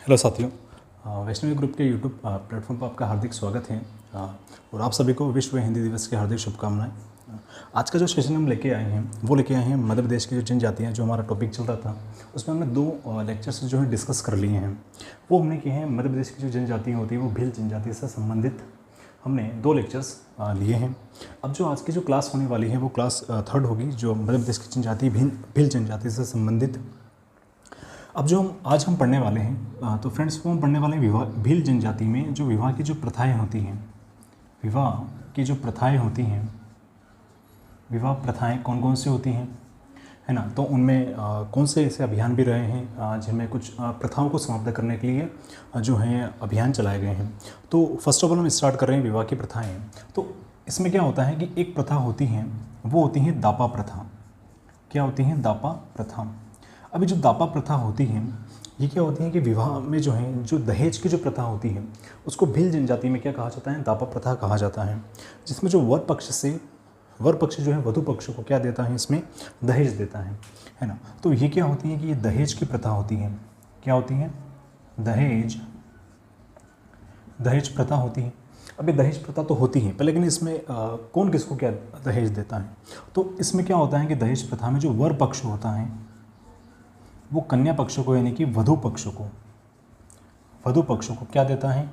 Hello साथियों, Vaishnavi group के YouTube platform पर आपका हार्दिक स्वागत है। और आप सभी को विश्व हिंदी दिवस की हार्दिक शुभकामनाएं। आज का जो सेशन हम लेके आए हैं वो लेके आए हैं मध्य प्रदेश की जो जनजातियाँ, जो हमारा टॉपिक चल रहा था उसमें हमने दो लेक्चर्स जो है डिस्कस कर लिए हैं। वो हमने किए हैं मध्य प्रदेश की जो जनजातियाँ होती है वो भील जनजाति से संबंधित हमने दो लेक्चर्स लिए हैं। अब जो आज की जो क्लास होने वाली है वो क्लास थर्ड होगी, जो मध्य प्रदेश की जनजाति भील जनजाति से संबंधित। अब जो आज हम पढ़ने वाले हैं तो फ्रेंड्स वो हम पढ़ने वाले हैं विवाह भील जनजाति में जो विवाह की जो प्रथाएं होती हैं, विवाह की जो प्रथाएं होती हैं, विवाह प्रथाएं कौन कौन सी होती हैं, है ना। तो उनमें कौन से ऐसे अभियान भी रहे हैं जिनमें कुछ प्रथाओं को समाप्त करने के लिए जो है अभियान चलाए गए हैं। तो फर्स्ट ऑफ ऑल हम स्टार्ट कर रहे हैं विवाह की प्रथाएँ। तो इसमें क्या होता है कि एक प्रथा होती हैं, वो होती हैं दापा प्रथा। क्या होती हैं? दापा प्रथा। अभी जो दापा प्रथा होती है ये क्या होती है कि विवाह में जो है जो दहेज की जो प्रथा होती है उसको भील जनजाति में क्या कहा जाता है? दापा प्रथा कहा जाता है। जिसमें जो वर पक्ष जो है वधु पक्ष को क्या देता है? इसमें दहेज देता है ना। तो ये क्या होती है कि ये दहेज की प्रथा होती है। क्या होती है? दहेज प्रथा होती है। अभी दहेज प्रथा तो होती है पर लेकिन इसमें कौन किसको क्या दहेज देता है? तो इसमें क्या होता है कि दहेज प्रथा में जो वर पक्ष होता है वो कन्या पक्ष को यानी कि वधु पक्ष को क्या देता है?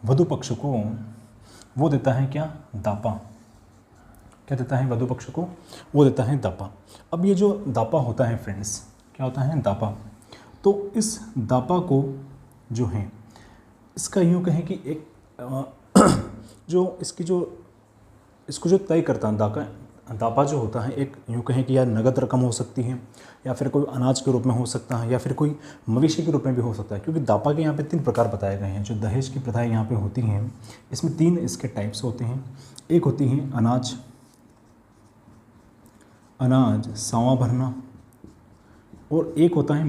वधु पक्ष को वो देता है क्या? दापा। क्या देता है? वधु पक्ष को वो देता है दापा। अब ये जो दापा होता है फ्रेंड्स, क्या होता है? दापा। तो इस दापा को जो है इसका यूँ कहें कि एक जो इसको जो तय करता है दापा जो होता है, एक यूँ कहें कि या नगद रकम हो सकती है या फिर कोई अनाज के रूप में हो सकता है या फिर कोई मवेशी के रूप में भी हो सकता है। क्योंकि दापा के यहाँ पे 3 प्रकार बताए गए हैं। जो दहेज की प्रथाएं यहाँ पे होती हैं इसमें 3 इसके टाइप्स होते हैं। एक होती है अनाज सांवा भरना, और एक होता है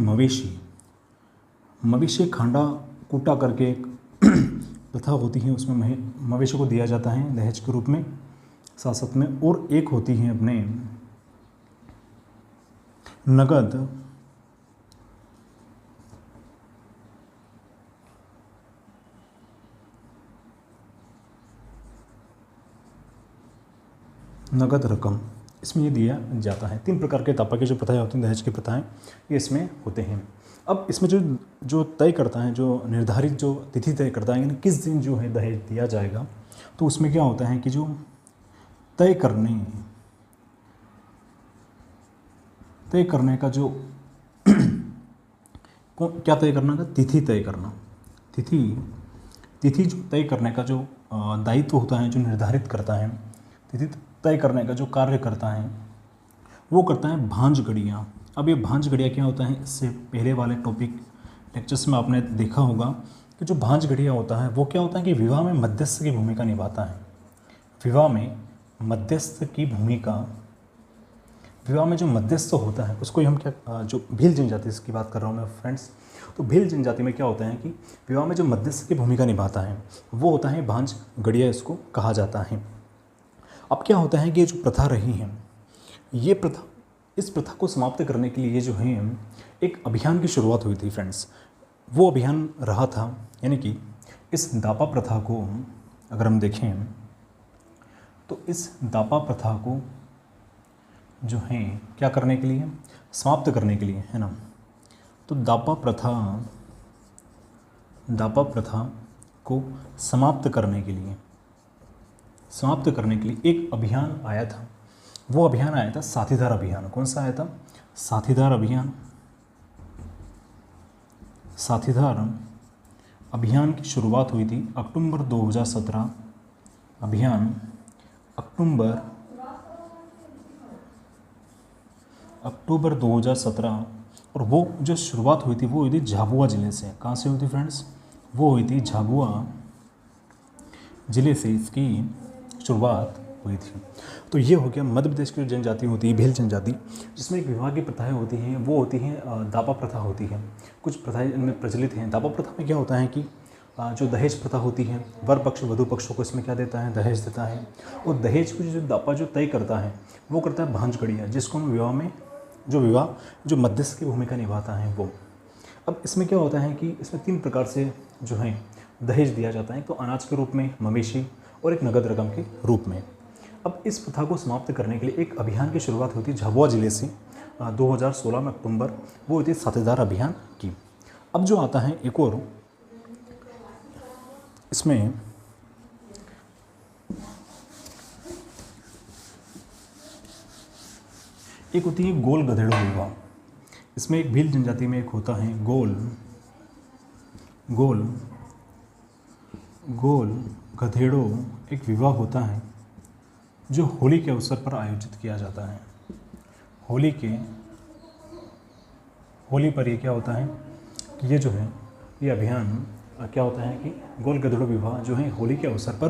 मवेशी खांडा कूटा करके एक प्रथा होती है, उसमें मवेशी को दिया जाता है दहेज के रूप में साथ में। और एक होती है अपने नगद रकम, इसमें ये दिया जाता है। 3 प्रकार के दापा की जो प्रथाएं होती हैं, दहेज की प्रथाएं, ये इसमें होते हैं। अब इसमें जो तय करता है, जो निर्धारित जो तिथि तय करता है यानी किस दिन जो है दहेज दिया जाएगा, तो उसमें क्या होता है कि जो तय करने का जो क्या तय करना का? तिथि तय करना। तिथि जो तय करने का जो दायित्व होता है, जो निर्धारित करता है, तिथि तय करने का जो कार्य करता है वो करता है भांजगढ़िया। अब ये भांजगढ़िया क्या होता है? इससे पहले वाले टॉपिक लेक्चर्स में आपने देखा होगा कि जो भांजगढ़िया होता है वो क्या होता है कि विवाह में मध्यस्थ की भूमिका निभाता है। विवाह में जो मध्यस्थ होता है उसको हम क्या, जो भील जनजाति की बात कर रहा हूँ मैं फ्रेंड्स। तो भील जनजाति में क्या होता है कि विवाह में जो मध्यस्थ की भूमिका निभाता है वो होता है भांजगढ़िया, इसको कहा जाता है। अब क्या होता है कि ये जो प्रथा रही है, इस प्रथा को समाप्त करने के लिए जो है एक अभियान की शुरुआत हुई थी फ्रेंड्स। वो अभियान रहा था यानी कि इस दापा प्रथा को अगर हम देखें तो इस दापा प्रथा को जो है क्या करने के लिए? समाप्त करने के लिए, है ना। तो दापा प्रथा को समाप्त करने के लिए एक अभियान आया था। वो अभियान आया था साथीदार अभियान। कौन सा आया था? साथीदार अभियान की शुरुआत हुई थी अक्टूबर 2017। अभियान अक्टूबर 2017, और वो जो शुरुआत हुई थी वो हुई थी झाबुआ ज़िले से। कहाँ से हुई थी फ्रेंड्स? वो हुई थी झाबुआ ज़िले से इसकी शुरुआत हुई थी। तो ये हो गया मध्य प्रदेश की जो जनजाति होती है भील जनजाति, जिसमें एक विवाह की प्रथाएं होती हैं, वो होती हैं दापा प्रथा होती है। कुछ प्रथाएं इनमें प्रचलित हैं। दापा प्रथा में क्या होता है कि जो दहेज प्रथा होती है, वर पक्ष वधु पक्षों को इसमें क्या देता है? दहेज देता है। और दहेज को जो दापा जो तय करता है वो करता है भांजगढ़िया, जिसको हम विवाह जो मध्यस्थ की भूमिका निभाता है वो। अब इसमें क्या होता है कि इसमें 3 प्रकार से जो है दहेज दिया जाता है, तो अनाज के रूप में, मवेशी और एक नगद रकम के रूप में। अब इस प्रथा को समाप्त करने के लिए एक अभियान की शुरुआत होती है झाबुआ जिले से 2016 में अक्टूबर, वो होती है साथीदार अभियान की। अब जो आता है एक और इसमें एक होती है गोल गधेड़ो विवाह। इसमें एक भील जनजाति में एक होता है गोल गधेड़ो एक विवाह होता है जो होली के अवसर पर आयोजित किया जाता है। होली पर ये क्या होता है कि ये जो है ये अभियान क्या होता है कि गोल गधेड़ो विवाह जो है होली के अवसर पर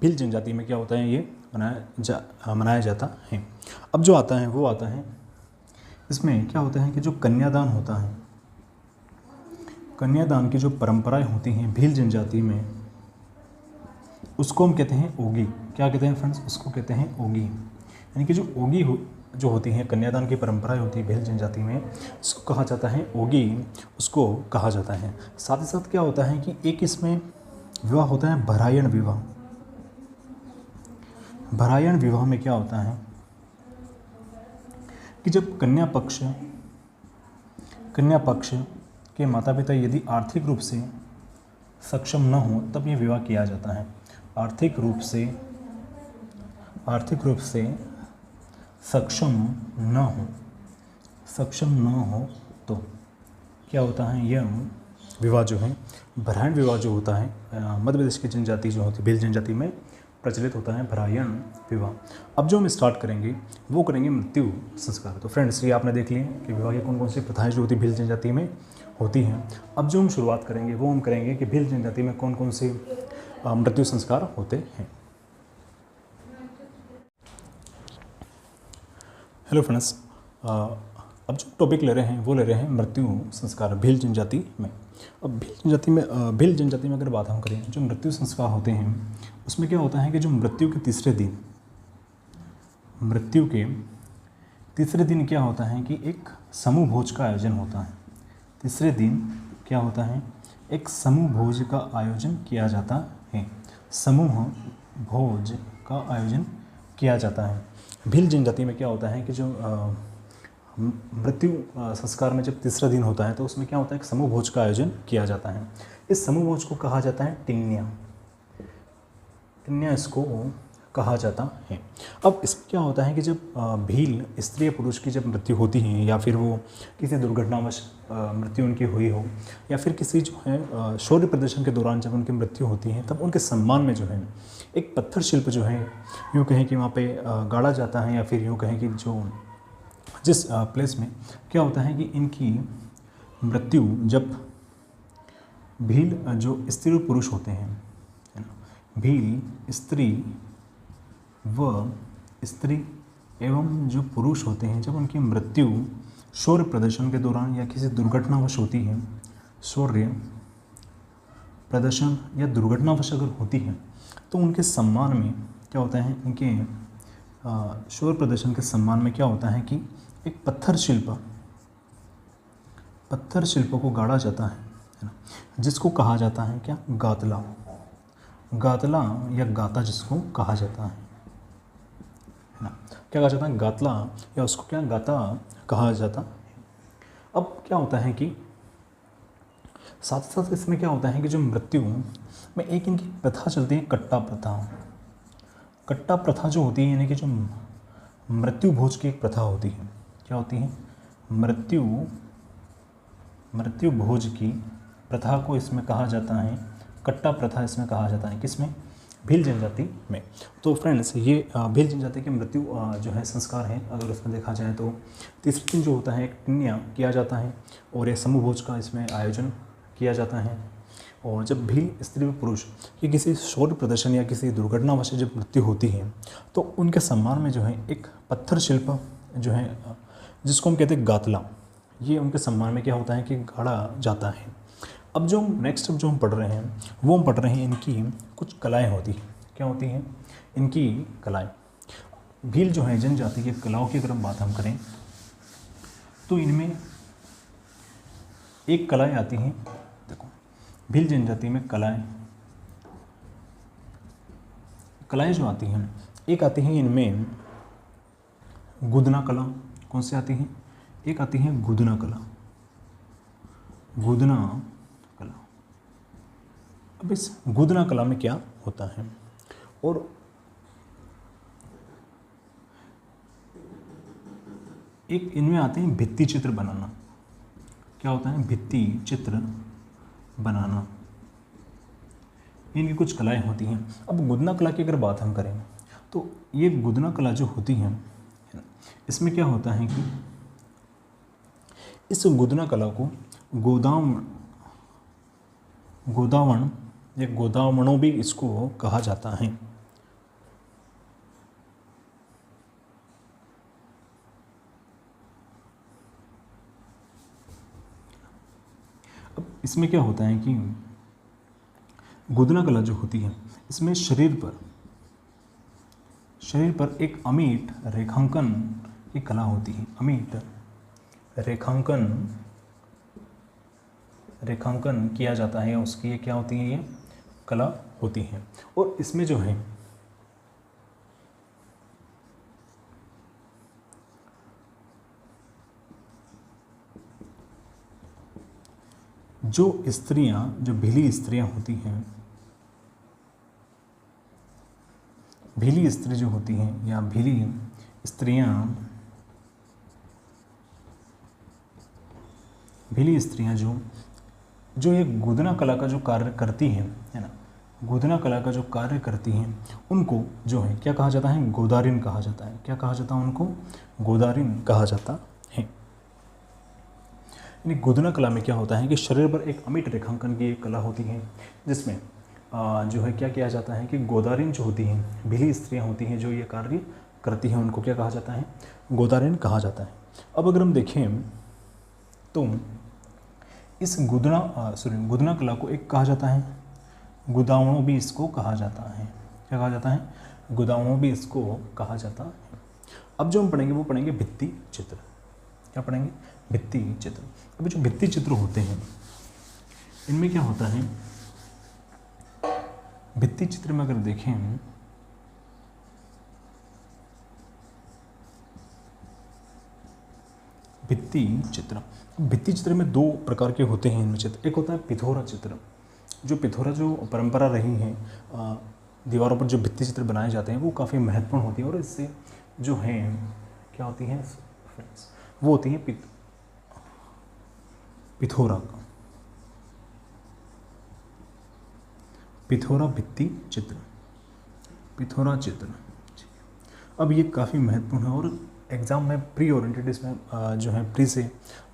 भील जनजाति में क्या होता है ये मनाया जाता है। अब जो आता है वो आता है इसमें क्या होता है कि जो कन्यादान होता है, कन्यादान की जो परंपराएं होती हैं भील जनजाति में, उसको हम कहते हैं ओगी। क्या कहते हैं फ्रेंड्स? उसको कहते हैं ओगी। यानी कि जो ओगी जो होती हैं, कन्यादान की परंपराएं होती है भील जनजाति में, उसको कहा जाता है ओगी, उसको कहा जाता है। साथ ही साथ क्या होता है कि एक इसमें विवाह होता है भरायण विवाह। भरायण विवाह में क्या होता है कि जब कन्या पक्ष के माता पिता यदि आर्थिक रूप से सक्षम न हो तब ये विवाह किया जाता है। आर्थिक रूप से सक्षम न हो तो क्या होता है, यह विवाह जो है भरायण विवाह जो होता है मध्य प्रदेश की जनजाति जो होती है भील जनजाति में प्रचलित होता है भरायण विवाह। अब जो हम स्टार्ट करेंगे वो करेंगे मृत्यु संस्कार। तो फ्रेंड्स ये आपने देख लिया कि विवाह की कौन कौन सी प्रथाएं जो होती है भील जनजाति में होती हैं। अब जो हम शुरुआत करेंगे वो हम करेंगे कि भील जनजाति में कौन कौन से मृत्यु संस्कार होते हैं। हेलो फ्रेंड्स, अब जो टॉपिक ले रहे हैं वो ले रहे हैं मृत्यु संस्कार भील जनजाति में। अब भील जनजाति में अगर बात हम करें, जो मृत्यु संस्कार होते हैं उसमें क्या होता है कि जो मृत्यु के तीसरे दिन क्या होता है कि एक समूह भोज का आयोजन होता है। तीसरे दिन क्या होता है, एक समूह भोज का आयोजन किया जाता है। समूह भोज का आयोजन किया जाता है। भील जनजाति में क्या होता है कि जो मृत्यु संस्कार में जब तीसरा दिन होता है तो उसमें क्या होता है, एक समूह भोज का आयोजन किया जाता है। इस समूह भोज को कहा जाता है टिन्या इसको कहा जाता है। अब इसमें क्या होता है कि जब भील स्त्री पुरुष की जब मृत्यु होती है या फिर वो किसी दुर्घटनावश मृत्यु उनकी हुई हो या फिर किसी जो है शौर्य प्रदर्शन के दौरान जब उनकी मृत्यु होती है तब उनके सम्मान में जो है एक पत्थर शिल्प जो है यूँ कहें कि वहाँ पे गाड़ा जाता है, या फिर यूँ कहें कि जो जिस प्लेस में क्या होता है कि इनकी मृत्यु जब भील जो स्त्री और पुरुष होते हैं, है ना, भील स्त्री एवं जो पुरुष होते हैं, जब उनकी मृत्यु शौर्य प्रदर्शन के दौरान या किसी दुर्घटनावश होती है, शौर्य प्रदर्शन या दुर्घटनावश अगर होती है तो उनके सम्मान में क्या होता है, उनके शौर्य प्रदर्शन के सम्मान में क्या होता है कि एक पत्थर शिल्प को गाड़ा जाता है ना, जिसको कहा जाता है क्या, गातला या गाता जिसको कहा जाता है ना, क्या कहा जाता है, गातला या उसको क्या गाता कहा जाता है। अब क्या होता है कि साथ साथ इसमें क्या होता है कि जो मृत्यु में एक इनकी प्रथा चलती है, कट्टा प्रथा जो होती है, यानी कि जो मृत्यु भोज की एक प्रथा होती है, क्या होती है, मृत्यु भोज की प्रथा को इसमें कहा जाता है कट्टा प्रथा। इसमें कहा जाता है किसमें, भील जनजाति में। तो फ्रेंड्स ये भील जनजाति के मृत्यु जो है संस्कार है, अगर उसमें देखा जाए तो तीसरे दिन जो होता है एक टिन्या किया जाता है और ये समूह भोज का इसमें आयोजन किया जाता है। और जब भील स्त्री व पुरुष की किसी शौर्य प्रदर्शन या किसी दुर्घटनावश जब मृत्यु होती है तो उनके सम्मान में जो है एक पत्थर शिल्प जो है जिसको हम कहते हैं गातला, ये उनके सम्मान में क्या होता है कि गाड़ा जाता है। अब जो नेक्स्ट जो हम पढ़ रहे हैं वो हम पढ़ रहे हैं इनकी कुछ कलाएं होती हैं। क्या होती हैं इनकी कलाएं? भील जो है जनजाति की कलाओं की अगर हम बात हम करें तो इनमें एक कलाएँ आती हैं, देखो भील जनजाति में कलाएँ जो आती हैं, एक आती हैं इनमें गुदना कला। कौन सी आती हैं? एक आती है गुदना कला। अब इस गुदना कला में क्या होता है, और एक इनमें आते हैं भित्ति चित्र बनाना। क्या होता है? भित्ति चित्र बनाना, इनकी कुछ कलाएं होती हैं। अब गुदना कला की अगर बात हम करें तो ये गुदना कला जो होती है, इसमें क्या होता है कि इस गुदना कला को गोदावण या गोदावणों भी इसको कहा जाता है। अब इसमें क्या होता है कि गुदना कला जो होती है, इसमें शरीर पर एक अमीट रेखांकन की कला होती है। अमीट रेखांकन किया जाता है, उसकी ये क्या होती है? ये कला होती है। और इसमें जो है जो भीली स्त्रियां होती हैं, भीली स्त्री जो होती हैं या भीली स्त्रियां जो ये गुदना कला का जो कार्य करती हैं, है ना, गुदना कला का जो कार्य करती हैं, उनको जो है क्या कहा जाता है? गोदारिन कहा जाता है। क्या कहा जाता है उनको? गोदारिन कहा जाता है। यानी गुदना कला में क्या होता है कि शरीर पर एक अमिट रेखांकन की एक कला होती है, जिसमें जो है क्या किया जाता है कि गोदारिन जो होती हैं, भीली स्त्रियां होती हैं जो ये कार्य करती हैं, उनको क्या कहा जाता है? गोदारिन कहा जाता है। अब अगर हम देखें तो इस गुदना कला को एक कहा जाता है गुदावणों भी इसको कहा जाता है। क्या कहा जाता है? गुदावणों भी इसको कहा जाता है। अब जो हम पढ़ेंगे वो पढ़ेंगे भित्ति चित्र। क्या पढ़ेंगे? भित्ति चित्र। अभी जो भित्ति चित्र होते हैं, इनमें क्या होता है? भित्ति चित्र में अगर देखें भित्ति चित्र में दो प्रकार के होते हैं इनमें चित्र। एक होता है पिथोरा चित्र। जो परंपरा रही है, दीवारों पर जो भित्ति चित्र बनाए जाते हैं वो काफ़ी महत्वपूर्ण होती है, और इससे जो है क्या होती हैं फ्रेंड्स, वो होती है पिथोरा भित्ति चित्र, पिथोरा चित्र। अब ये काफ़ी महत्वपूर्ण है और एग्ज़ाम में प्री ओरिएंटेड इसमें जो है प्री से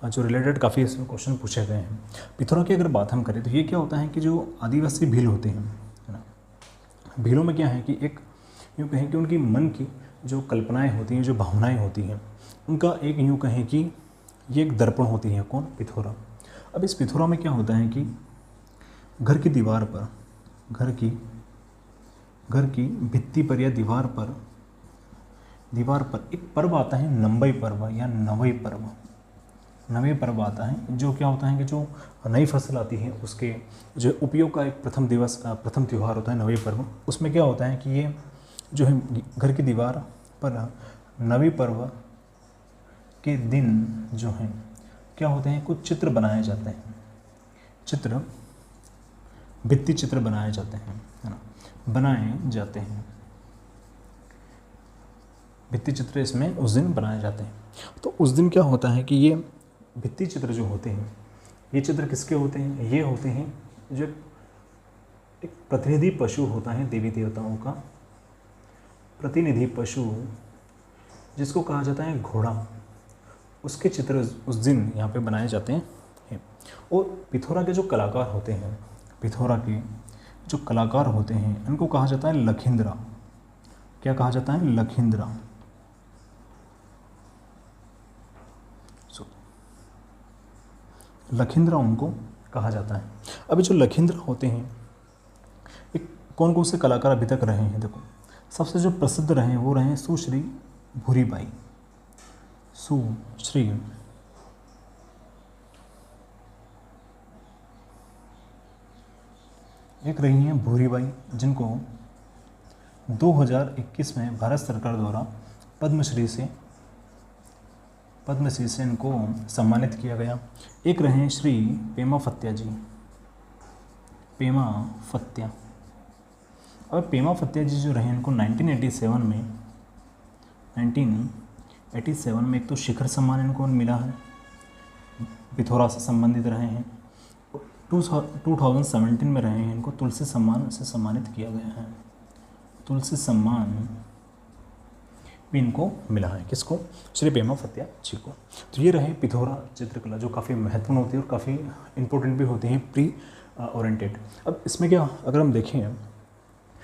जो रिलेटेड काफ़ी इसमें क्वेश्चन पूछे गए हैं। पिथोरा की अगर बात हम करें तो ये क्या होता है कि जो आदिवासी भील होते हैं, है ना, भीलों में क्या है कि एक यूँ कहें कि उनकी मन की जो कल्पनाएं होती हैं, जो भावनाएं होती हैं, उनका एक यूँ कहें कि ये एक दर्पण होती है। कौन? पिथोरा। अब इस पिथोरा में क्या होता है कि घर की दीवार पर, घर की भित्ति पर या दीवार पर एक पर्व आता है, नंबई पर्व या नवई पर्व आता है, जो क्या होता है कि जो नई फसल आती है उसके जो उपयोग का एक प्रथम त्यौहार होता है नवई पर्व। उसमें क्या होता है कि ये जो है घर की दीवार पर नवी पर्व के दिन जो है क्या होते हैं, कुछ चित्र बनाए जाते हैं, भित्ति चित्र बनाए जाते हैं, है ना, भित्ति चित्र इसमें उस दिन बनाए जाते हैं। तो उस दिन क्या होता है कि ये भित्ति चित्र जो होते हैं, ये चित्र किसके होते हैं? ये होते हैं जो एक प्रतिनिधि पशु होता है, देवी देवताओं का प्रतिनिधि पशु जिसको कहा जाता है घोड़ा, उसके चित्र उस दिन यहाँ पे बनाए जाते हैं। और पिथोरा के जो कलाकार होते हैं, इनको कहा जाता है लखिंद्रा। क्या कहा जाता है? लखिंद्रा। लखिंद्रा उनको कहा जाता है। अभी जो लखिंद्रा होते हैं, एक कौन कौन से कलाकार अभी तक रहे हैं? देखो, सबसे जो प्रसिद्ध रहे हैं वो रहे सुश्री भूरीबाई। सुश्री एक रही हैं भूरीबाई, जिनको 2021 में भारत सरकार द्वारा पद्मश्री से इनको सम्मानित किया गया। एक रहे श्री पेमा फत्या जी, पेमा फत्या। और पेमा फत्या जी जो रहे इनको 1987 में एक तो शिखर सम्मान इनको मिला है, पिथौरा से संबंधित रहे हैं। 2017 में रहे हैं, इनको तुलसी सम्मान से सम्मानित किया गया है। तुलसी सम्मान भी इनको मिला है, किसको? श्री पेमा फत्या जी को। तो ये रहे पिथौरा चित्रकला, जो काफ़ी महत्वपूर्ण होती है और काफ़ी इंपॉर्टेंट भी होती है, प्री ओरिएंटेड। अब इसमें क्या, अगर हम देखें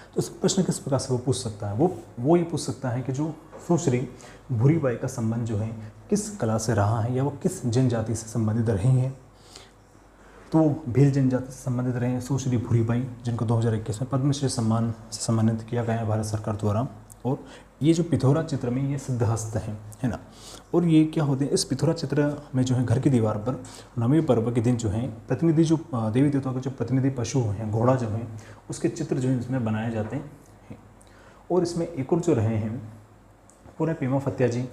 तो इस प्रश्न किस प्रकार से वो पूछ सकता है, वो ये पूछ सकता है कि जो सुश्री भूरीबाई का संबंध जो है किस कला से रहा है, या वो किस जनजाति से संबंधित रही हैं। तो भील जनजाति से संबंधित रहे हैं सुश्री भूरीबाई, जिनको 2021 में पद्मश्री सम्मान से सम्मानित किया गया है भारत सरकार द्वारा। और ये जो पिथौरा चित्र में ये सिद्धहस्त है ना। और ये क्या होते हैं, इस पिथौरा चित्र में जो है घर की दीवार पर नवमी पर्व के दिन जो है प्रतिनिधि, जो देवी देवताओं के जो प्रतिनिधि पशु हैं, घोड़ा जो है, उसके चित्र जो है इसमें बनाए जाते हैं। और इसमें एक और जो रहे हैं पूरे पेमा फत्या जी,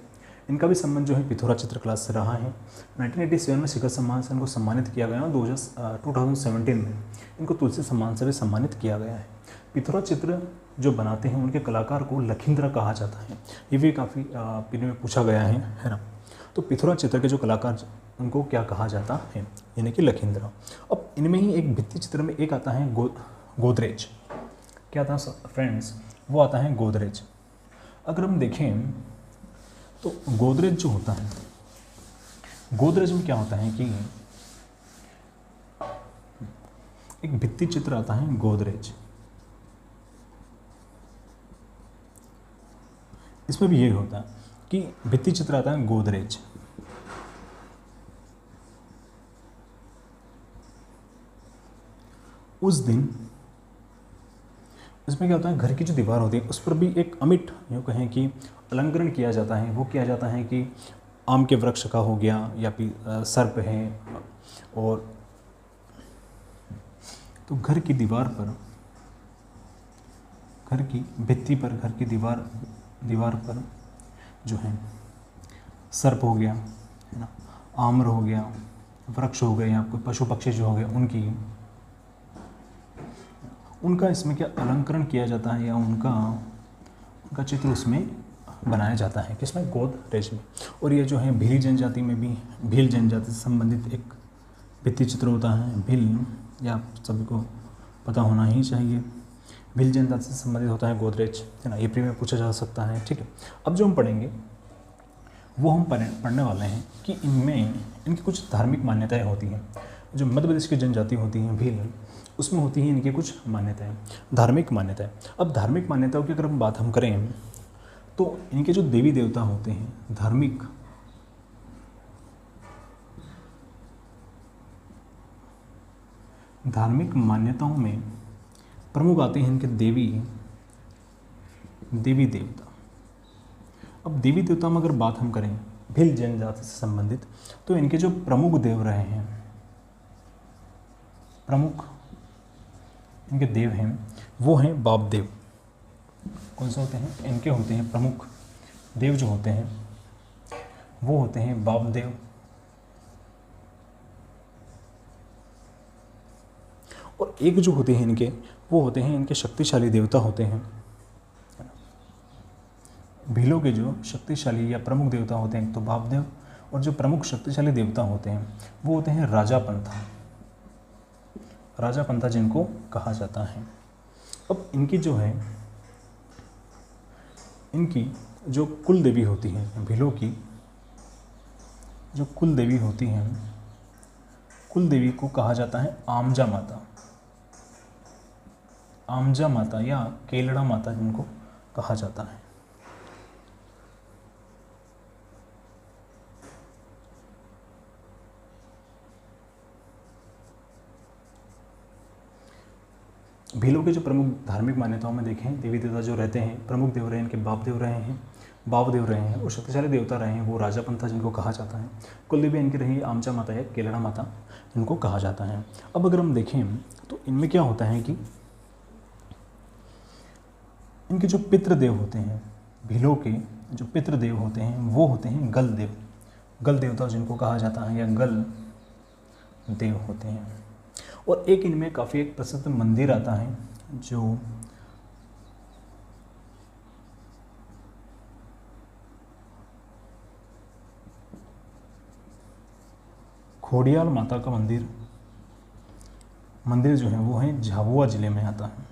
इनका भी संबंध जो है पिथौरा चित्रकला से रहा है। 1987 में शिखर सम्मान से इनको सम्मानित किया गया, 2017 में इनको तुलसी सम्मान से भी सम्मानित किया गया है। पिथौरा चित्र जो बनाते हैं उनके कलाकार को लखींद्रा कहा जाता है। ये भी काफ़ी पीढ़ी में पूछा गया है ना। तो पिथौरा चित्र के जो कलाकार उनको क्या कहा जाता है, यानी कि लखींद्रा। अब इनमें ही एक भित्ति चित्र में एक आता है गोदरेज। क्या आता है फ्रेंड्स? वो आता है गोदरेज। अगर हम देखें तो गोदरेज जो होता है, गोदरेज में क्या होता है कि एक भित्ति चित्र आता है गोदरेज। इसमें भी यही होता है कि भित्ति चित्र आता है गोदरेज। उस दिन इसमें क्या होता है, घर की जो दीवार होती है उस पर भी एक अमिट, यूँ कहें कि अलंकरण किया जाता है। वो किया जाता है कि आम के वृक्ष का हो गया, या फिर सर्प है। और तो घर की दीवार पर, घर की भित्ति पर, घर की दीवार पर जो है सर्प हो गया, है ना, आम्र हो गया, वृक्ष हो गए, या कोई पशु पक्षी जो हो गए, उनका इसमें क्या अलंकरण किया जाता है, या उनका चित्र उसमें बनाया जाता है, किसमें? गोदरेज में। और ये जो है भील जनजाति में भी, भील जनजाति से संबंधित एक भित्ति चित्र होता है। भील, या आप सभी को पता होना ही चाहिए, भील जनजाति से संबंधित होता है गोदरेज, है ना। ये प्री में पूछा जा सकता है, ठीक है। अब जो हम पढ़ेंगे वो हम पढ़ने वाले हैं कि इनमें इनकी कुछ धार्मिक मान्यताएं होती हैं। जो मध्य प्रदेश की जनजाति होती हैं भील, उसमें होती हैं इनकी कुछ मान्यताएं, धार्मिक मान्यताएं। अब धार्मिक मान्यताओं की अगर बात हम करें तो इनके जो देवी देवता होते हैं, धार्मिक मान्यताओं में प्रमुख आते हैं इनके देवी देवता। अब देवी देवता में अगर बात हम करें भील जनजाति से संबंधित, तो इनके जो प्रमुख देव रहे हैं, प्रमुख इनके देव हैं, वो हैं बाप देव। कौन से होते हैं? इनके होते हैं प्रमुख देव जो होते हैं वो होते हैं बाप देव। और एक जो होते हैं इनके, वो होते हैं इनके शक्तिशाली देवता होते हैं। भीलों के जो शक्तिशाली या प्रमुख देवता होते हैं तो बाप देव, और जो प्रमुख शक्तिशाली देवता होते हैं वो होते हैं राजा पंथा जिनको कहा जाता है। अब इनकी जो है, इनकी जो कुल देवी होती हैं, भीलों की जो कुल देवी होती हैं, कुल देवी को कहा जाता है आमजा माता या केलड़ा माता जिनको कहा जाता है। भीलों के जो प्रमुख धार्मिक मान्यताओं में देखें, देवी देवता जो रहते हैं, प्रमुख देव रहे हैं इनके बाप देव रहे हैं, और शक्तिशाली देवता रहे हैं वो राजा पंथा जिनको कहा जाता है। कुल देवी इनकी रही आमचा माता या केलड़ा माता जिनको कहा जाता है। अब अगर हम देखें तो इनमें क्या होता है कि इनके जो पितृदेव होते हैं, भीलों के जो पितृदेव होते हैं वो होते हैं गल देव, गल देवता जिनको कहा जाता है, या गल देव होते हैं। और एक इनमें काफ़ी एक प्रसिद्ध मंदिर आता है जो खोडियाल माता का मंदिर जो है वो है झाबुआ जिले में आता है।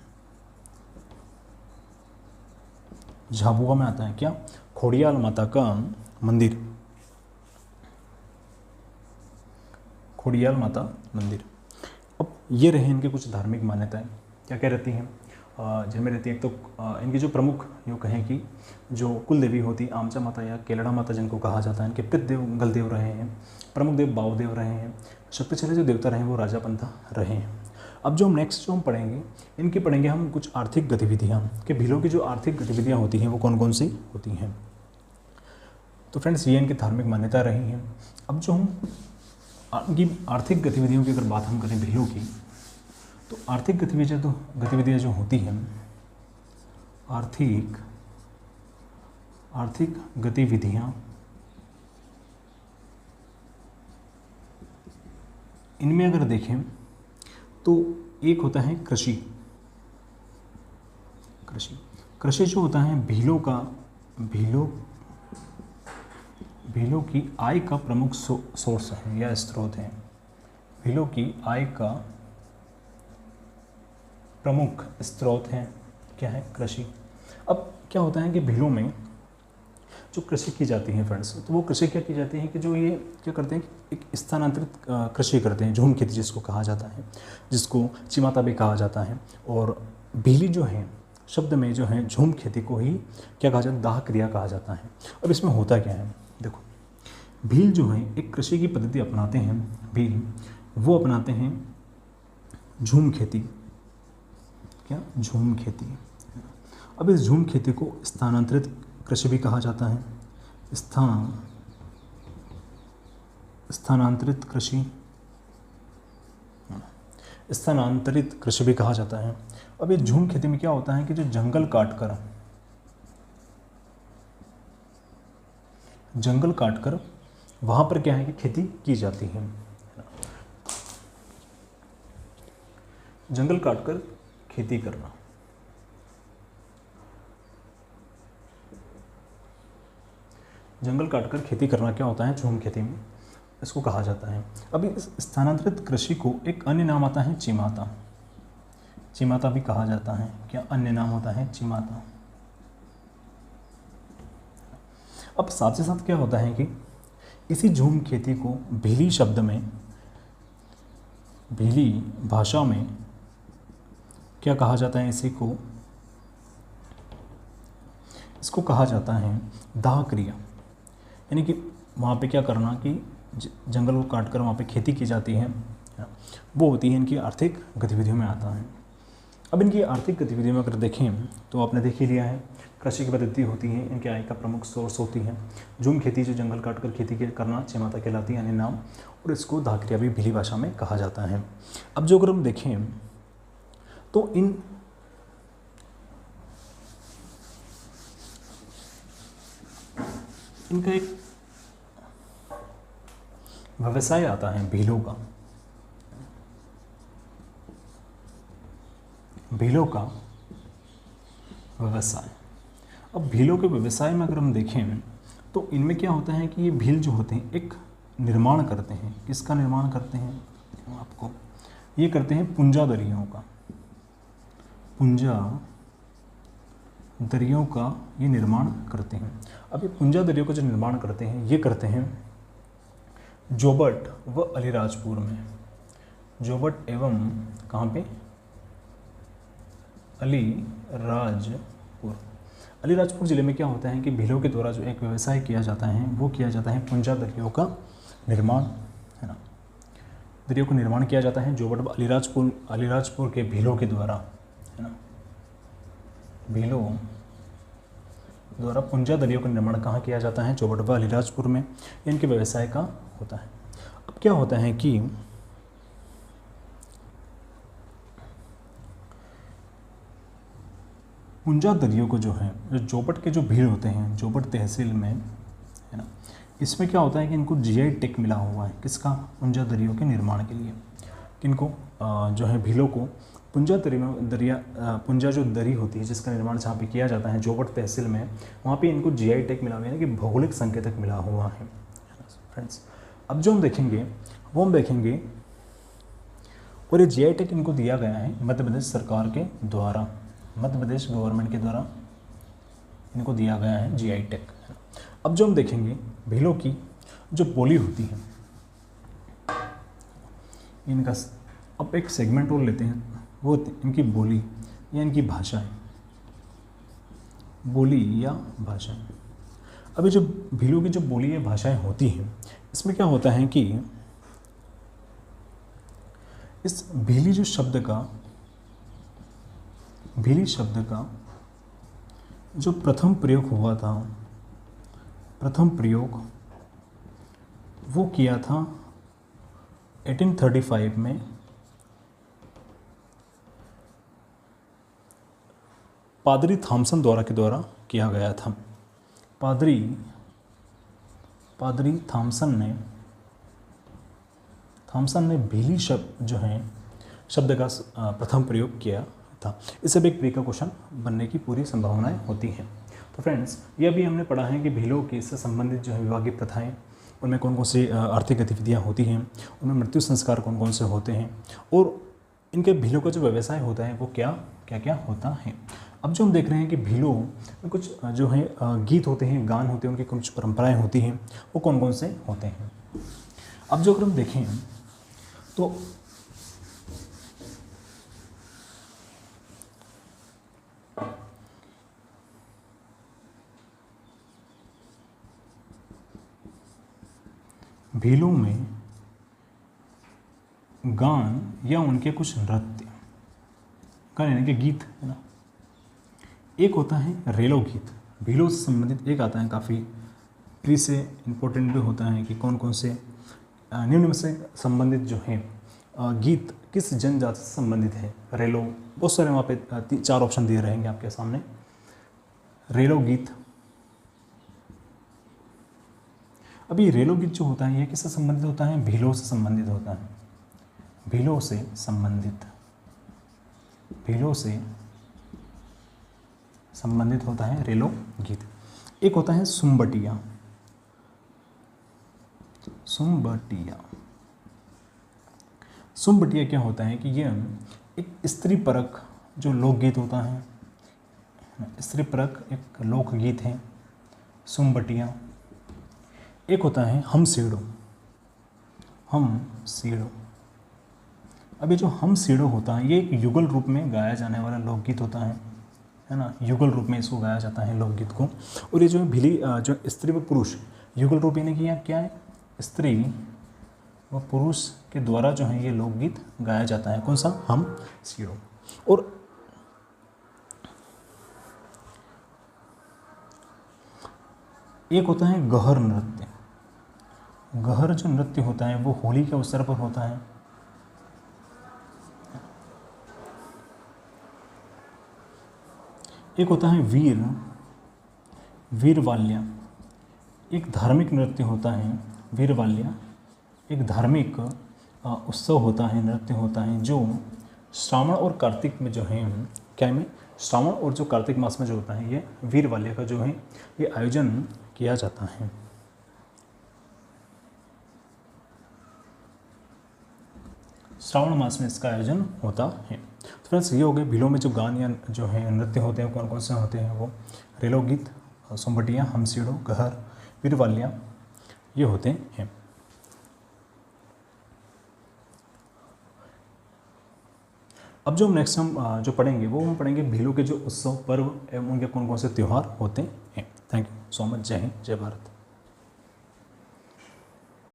झाबुआ में आता है क्या? खोडियाल माता का मंदिर, खोडियाल माता मंदिर। अब ये रहे इनके कुछ धार्मिक मान्यताएं, क्या क्या रहती हैं जिनमें रहती है। तो इनकी जो प्रमुख यूँ कहें कि जो कुल देवी होती आमचा माता या केलड़ा माता जिनको कहा जाता है, इनके पितृदेव गलदेव रहे हैं, प्रमुख देव बावदेव रहे हैं, शक्तिशाली जो देवता रहे हैं वो राजा पंथा रहे हैं। अब जो हम नेक्स्ट जो हम पढ़ेंगे, इनकी पढ़ेंगे हम कुछ आर्थिक गतिविधियाँ, कि भीलों की जो आर्थिक गतिविधियाँ होती हैं वो कौन कौन सी होती हैं। तो फ्रेंड्स ये इनकी धार्मिक मान्यता रही हैं। अब जो हम इनकी आर्थिक गतिविधियों की अगर बात हम करें भीलों की, तो आर्थिक गतिविधियाँ जो होती हैं, आर्थिक गतिविधियाँ, इनमें अगर देखें तो एक होता है कृषि जो होता है भीलों की आय का प्रमुख सोर्स है या स्रोत है। भीलों की आय का प्रमुख स्रोत है क्या है? कृषि। अब क्या होता है कि भीलों में जो कृषि की जाती है फ्रेंड्स, तो वो कृषि क्या की जाती है कि जो ये क्या करते हैं, एक स्थानांतरित कृषि करते हैं, झूम खेती जिसको कहा जाता है, जिसको चिमाता भी कहा जाता है। और भीली जो है शब्द में जो है झूम खेती को ही क्या कहा जाता है? दाह क्रिया कहा जाता है। अब इसमें होता क्या है, देखो भील जो है एक कृषि की पद्धति अपनाते हैं, भील वो अपनाते हैं झूम खेती। क्या? झूम खेती। अब इस झूम खेती को स्थानांतरित कृषि भी कहा जाता है, स्थानांतरित कृषि भी कहा जाता है। अब ये झूम खेती में क्या होता है कि जो जंगल काटकर वहाँ पर क्या है कि खेती की जाती है, जंगल काटकर खेती करना। जंगल काटकर खेती करना क्या होता है? झूम खेती में इसको कहा जाता है। अभी इस स्थानांतरित कृषि को एक अन्य नाम आता है चिमाता, चिमाता भी कहा जाता है। क्या अन्य नाम होता है? चिमाता। अब साथ ही साथ क्या होता है कि इसी झूम खेती को भीली शब्द में, भीली भाषा में क्या कहा जाता है? इसको कहा जाता है दाह क्रिया। यानी कि वहाँ पे क्या करना कि जंगल को काटकर वहाँ पे खेती की जाती है, वो होती है इनकी आर्थिक गतिविधियों में आता है। अब इनकी आर्थिक गतिविधियों में अगर देखें तो आपने देख ही लिया है, कृषि की पद्धति होती है, इनके आय का प्रमुख सोर्स होती है। झूम खेती जो जंगल काटकर खेती करना चिमाता कहलाती है अन्य नाम, और इसको दाह क्रिया भी भीली भाषा में कहा जाता है। अब जो अगर हम देखें तो इनका एक व्यवसाय आता है भीलों का व्यवसाय। अब भीलों के व्यवसाय में अगर हम देखें तो इनमें क्या होता है कि ये भील जो होते हैं एक निर्माण करते हैं। किसका निर्माण करते हैं? आपको ये करते हैं पुंजा दरियों का ये निर्माण करते हैं। अब ये पुंजा दरियों का जो निर्माण करते हैं ये करते हैं जोबट व अलीराजपुर में। जोबट एवं कहाँ पे? अलीराजपुर ज़िले में क्या होता है कि भीलों के द्वारा जो एक व्यवसाय किया जाता है वो किया जाता है पुंजा दरियों का निर्माण, है ना। दरियों का निर्माण किया जाता है जोबट व अलीराजपुर के भीलों के द्वारा, है ना। भीलों द्वारा पुंजा दरियों का निर्माण कहाँ किया जाता है? जोबट व अलीराजपुर में। इनके व्यवसाय का होता है। अब क्या होता है कि पुंजा दरियों को जो है, जो जोबट के जो भीड़ होते हैं जोबट तहसील में, है ना, इसमें क्या होता है कि इनको जीआई टैग मिला हुआ है। किसका? पुंजा दरियों के निर्माण के लिए। किनको? जो है भीलों को पुंजा पुंजा जो दरी होती है जिसका निर्माण जहाँ पे किया जाता है जोबट तहसील में, वहाँ पे इनको जीआई टैग मिला हुआ है, कि भौगोलिक संकेतक मिला हुआ है फ्रेंड्स। अब जो हम देखेंगे वो हम देखेंगे, और ये जीआई टैग इनको दिया गया है मध्य प्रदेश सरकार के द्वारा, मध्य प्रदेश गवर्नमेंट के द्वारा इनको दिया गया है जीआई टैग। अब जो हम देखेंगे भीलों की जो बोली होती है इनका, अब एक सेगमेंट और लेते हैं, वो इनकी बोली या इनकी भाषाएं, बोली या भाषाएं। अभी जो भीलों की जो बोली या भाषाएं होती हैं, इसमें क्या होता है कि इस भीली जो शब्द का, भीली शब्द का जो प्रथम प्रयोग हुआ था, प्रथम प्रयोग वो किया था 1835 में पादरी थॉमसन के द्वारा किया गया था। पादरी थॉमसन ने भीली शब्द जो है शब्द का प्रथम प्रयोग किया था। इससे भी एक प्री का क्वेश्चन बनने की पूरी संभावनाएं होती हैं। तो फ्रेंड्स, ये भी हमने पढ़ा है कि भीलों के इससे संबंधित जो है विभागीय प्रथाएं, उनमें कौन कौन सी आर्थिक गतिविधियां होती हैं, उनमें मृत्यु संस्कार कौन कौन से होते हैं, और इनके भीलों का जो व्यवसाय होता है वो क्या क्या होता है। अब जो हम देख रहे हैं कि भीलों में कुछ जो है गीत होते हैं, गान होते हैं, उनकी कुछ परंपराएं होती हैं, वो कौन कौन से होते हैं। अब जो अगर हम देखें तो भीलों में गान या उनके कुछ नृत्य, गान यानी कि गीत, है ना। एक होता है रेलो गीत, भीलों से संबंधित एक आता है, काफ़ी प्री से इम्पोर्टेंट भी होता है कि कौन कौन से निम्न में से संबंधित जो है गीत किस जनजाति से संबंधित है। रेलो, बहुत सारे वहाँ पे 4 ऑप्शन दिए रहेंगे आपके सामने। रेलो गीत, अभी रेलो गीत जो होता है ये किससे संबंधित होता है? भीलों से संबंधित होता है, भीलों से संबंधित, भीलों से संबंधित होता है रेलो गीत। एक होता है सुम्बटिया, सुम्बटिया। सुम्बटिया क्या होता है कि यह एक स्त्री परक जो लोकगीत होता है, स्त्री परक एक लोकगीत है सुम्बटिया। एक होता है हम सीड़ो, हम सीड़ो। अभी जो हम सीड़ो होता है ये एक युगल रूप में गाया जाने वाला लोकगीत होता है ना, युगल रूप में इसको गाया जाता है लोकगीत को। और ये जो भीली जो स्त्री व पुरुष युगल रूप यानी कि क्या है, स्त्री व पुरुष के द्वारा जो है ये लोकगीत गाया जाता है। कौन सा? हम सीड़ो। और एक होता है गहर नृत्य। गहर जो नृत्य होता है वो होली के अवसर पर होता है। एक होता है वीरवाल्या, एक धार्मिक नृत्य होता है। वीरवाल्या एक धार्मिक उत्सव होता है, नृत्य होता है, जो श्रावण और कार्तिक में जो है, क्या में, श्रावण और जो कार्तिक मास में जो होता है ये वीरवाल्या का जो है ये आयोजन किया जाता है। श्रावण मास में इसका आयोजन होता है। तो फ्रेंड्स, ये हो गए भीलों में जो गान या जो है नृत्य होते हैं कौन कौन से होते हैं। वो रेलो गीत, सुम्बटिया, हम सीड़ो, गहर, वीरवाल्या ये होते हैं। अब जो नेक्स्ट हम जो पढ़ेंगे वो हम पढ़ेंगे भीलों के जो उत्सव, पर्व एवं उनके कौन कौन से त्यौहार होते हैं। Thank you so much. जय हिंद, जय भारत।